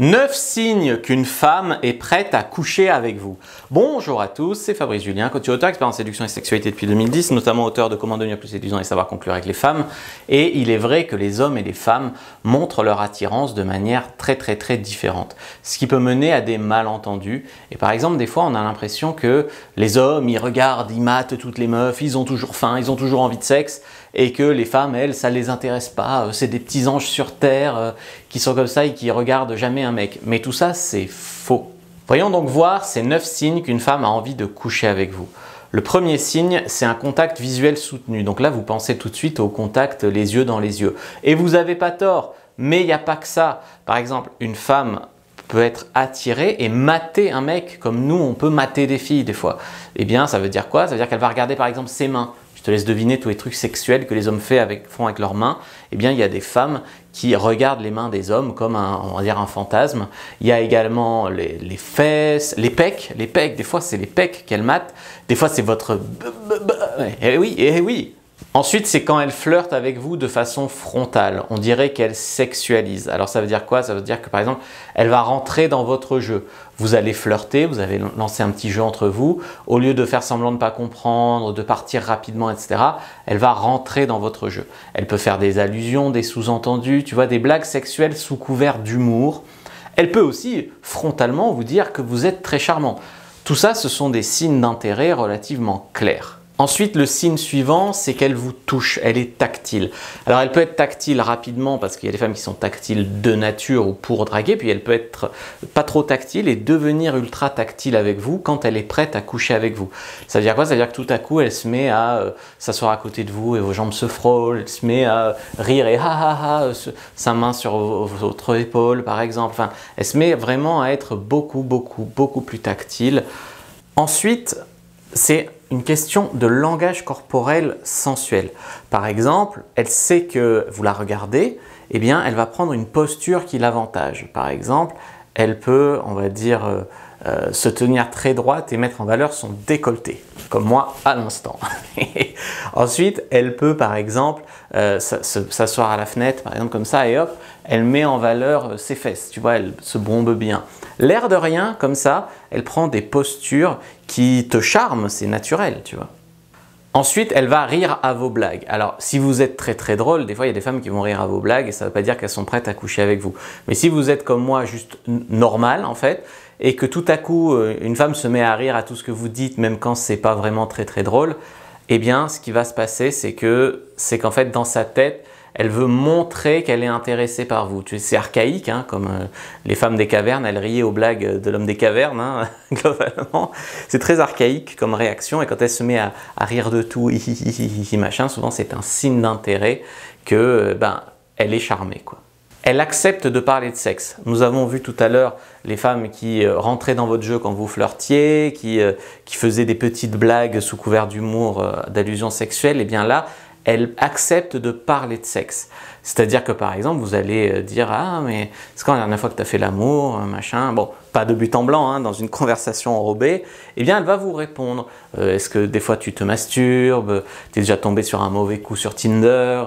9 signes qu'une femme est prête à coucher avec vous. Bonjour à tous, c'est Fabrice Julien, coach et auteur, expert en séduction et sexualité depuis 2010, notamment auteur de Comment devenir plus séduisant et savoir conclure avec les femmes. Et il est vrai que les hommes et les femmes montrent leur attirance de manière très différente. Ce qui peut mener à des malentendus. Et par exemple, des fois, on a l'impression que les hommes, ils regardent, ils matent toutes les meufs, ils ont toujours faim, ils ont toujours envie de sexe. Et que les femmes, elles, ça les intéresse pas. C'est des petits anges sur terre qui sont comme ça et qui regardent jamais un mec. Mais tout ça, c'est faux. Voyons donc voir ces 9 signes qu'une femme a envie de coucher avec vous. Le premier signe, c'est un contact visuel soutenu. Donc là, vous pensez tout de suite au contact les yeux dans les yeux. Et vous n'avez pas tort, mais il n'y a pas que ça. Par exemple, une femme peut être attirée et mater un mec, comme nous, on peut mater des filles des fois. Eh bien, ça veut dire quoi? Ça veut dire qu'elle va regarder par exemple ses mains. Je te laisse deviner tous les trucs sexuels que les hommes font avec leurs mains. Eh bien, il y a des femmes qui regardent les mains des hommes comme on va dire un fantasme. Il y a également les fesses, les pecs. Les pecs, des fois, c'est les pecs qu'elles matent. Des fois, c'est votre... Eh oui, eh oui. Ensuite, c'est quand elle flirte avec vous de façon frontale. On dirait qu'elle sexualise. Alors, ça veut dire quoi? Ça veut dire que, par exemple, elle va rentrer dans votre jeu. Vous allez flirter, vous allez lancer un petit jeu entre vous. Au lieu de faire semblant de ne pas comprendre, de partir rapidement, etc., elle va rentrer dans votre jeu. Elle peut faire des allusions, des sous-entendus, tu vois, des blagues sexuelles sous couvert d'humour. Elle peut aussi frontalement vous dire que vous êtes très charmant. Tout ça, ce sont des signes d'intérêt relativement clairs. Ensuite, le signe suivant, c'est qu'elle vous touche, elle est tactile. Alors, elle peut être tactile rapidement parce qu'il y a des femmes qui sont tactiles de nature ou pour draguer, puis elle peut être pas trop tactile et devenir ultra tactile avec vous quand elle est prête à coucher avec vous. Ça veut dire quoi? Ça veut dire que tout à coup, elle se met à s'asseoir à côté de vous et vos jambes se frôlent, elle se met à rire et sa main sur votre épaule par exemple. Enfin, elle se met vraiment à être beaucoup plus tactile. Ensuite, c'est une question de langage corporel sensuel. Par exemple, elle sait que vous la regardez, eh bien, elle va prendre une posture qui l'avantage. Par exemple, elle peut, on va dire, se tenir très droite et mettre en valeur son décolleté, comme moi à l'instant. Ensuite, elle peut, par exemple, s'asseoir à la fenêtre, par exemple, comme ça, et hop, elle met en valeur ses fesses, tu vois, elle se bombe bien. L'air de rien, comme ça, elle prend des postures qui te charment, c'est naturel, tu vois. Ensuite, elle va rire à vos blagues. Alors, si vous êtes très drôle, des fois, il y a des femmes qui vont rire à vos blagues et ça ne veut pas dire qu'elles sont prêtes à coucher avec vous. Mais si vous êtes comme moi, juste normal, en fait, et que tout à coup, une femme se met à rire à tout ce que vous dites, même quand c'est pas vraiment très drôle, eh bien, ce qui va se passer, c'est qu'en fait, dans sa tête, elle veut montrer qu'elle est intéressée par vous. C'est archaïque, hein, comme les femmes des cavernes, elles riaient aux blagues de l'homme des cavernes, hein, globalement. C'est très archaïque comme réaction et quand elle se met à rire de tout, machin, souvent c'est un signe d'intérêt que elle est charmée, quoi. Elle accepte de parler de sexe. Nous avons vu tout à l'heure les femmes qui rentraient dans votre jeu quand vous flirtiez, qui faisaient des petites blagues sous couvert d'humour, d'allusions sexuelles. Et bien là, elle accepte de parler de sexe. C'est-à-dire que par exemple, vous allez dire « Ah, mais c'est quand la dernière fois que tu as fait l'amour, machin ?» Bon, pas de but en blanc, hein, dans une conversation enrobée. Eh bien, elle va vous répondre. Est-ce que des fois tu te masturbes? Tu es déjà tombé sur un mauvais coup sur Tinder?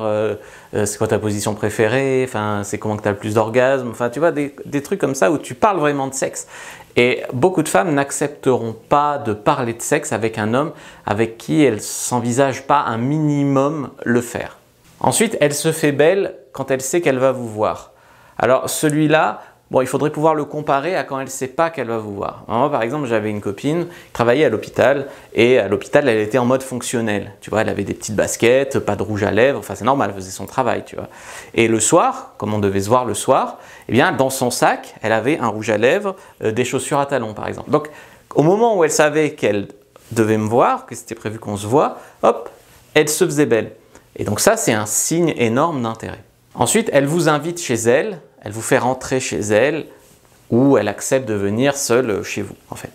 C'est quoi ta position préférée? Enfin, c'est comment que tu as le plus d'orgasme? Enfin, tu vois, des trucs comme ça où tu parles vraiment de sexe. Et beaucoup de femmes n'accepteront pas de parler de sexe avec un homme avec qui elles ne s'envisagent pas un minimum le faire. Ensuite, elle se fait belle quand elle sait qu'elle va vous voir. Alors celui-là, bon, il faudrait pouvoir le comparer à quand elle ne sait pas qu'elle va vous voir. Moi, par exemple, j'avais une copine qui travaillait à l'hôpital et à l'hôpital, elle était en mode fonctionnel. Tu vois, elle avait des petites baskets, pas de rouge à lèvres, enfin c'est normal, elle faisait son travail, tu vois. Et le soir, comme on devait se voir le soir, eh bien, dans son sac, elle avait un rouge à lèvres, des chaussures à talons, par exemple. Donc, au moment où elle savait qu'elle devait me voir, que c'était prévu qu'on se voit, hop, elle se faisait belle. Et donc ça, c'est un signe énorme d'intérêt. Ensuite, elle vous invite chez elle, elle vous fait rentrer chez elle, ou elle accepte de venir seule chez vous, en fait.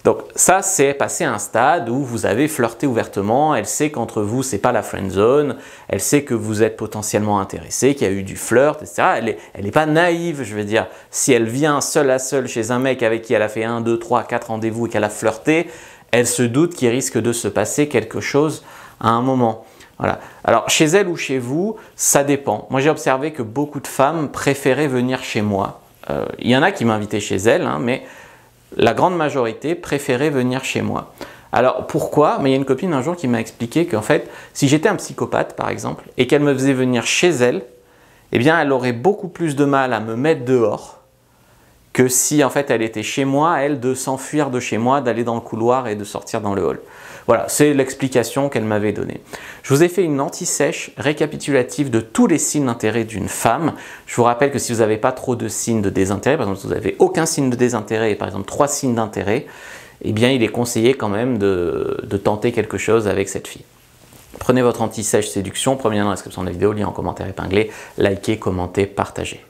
Donc ça, c'est passer à un stade où vous avez flirté ouvertement, elle sait qu'entre vous, c'est pas la friend zone, elle sait que vous êtes potentiellement intéressé, qu'il y a eu du flirt, etc. Elle n'est pas naïve, je veux dire. Si elle vient seule à seule chez un mec avec qui elle a fait 1, 2, 3, 4 rendez-vous et qu'elle a flirté, elle se doute qu'il risque de se passer quelque chose à un moment. Voilà. Alors, chez elle ou chez vous, ça dépend. Moi, j'ai observé que beaucoup de femmes préféraient venir chez moi il y en a qui m'invitaient chez elles, hein, mais la grande majorité préférait venir chez moi. Alors pourquoi? Mais il y a une copine un jour qui m'a expliqué qu'en fait, si j'étais un psychopathe par exemple, et qu'elle me faisait venir chez elle, eh bien elle aurait beaucoup plus de mal à me mettre dehors que si en fait elle était chez moi, elle, de s'enfuir de chez moi, d'aller dans le couloir et de sortir dans le hall. Voilà, c'est l'explication qu'elle m'avait donnée. Je vous ai fait une anti-sèche récapitulative de tous les signes d'intérêt d'une femme. Je vous rappelle que si vous n'avez pas trop de signes de désintérêt, par exemple si vous n'avez aucun signe de désintérêt et par exemple 3 signes d'intérêt, eh bien il est conseillé quand même de tenter quelque chose avec cette fille. Prenez votre anti-sèche séduction, premier lien dans la description de la vidéo, lien en commentaire épinglé, likez, commentez, partagez.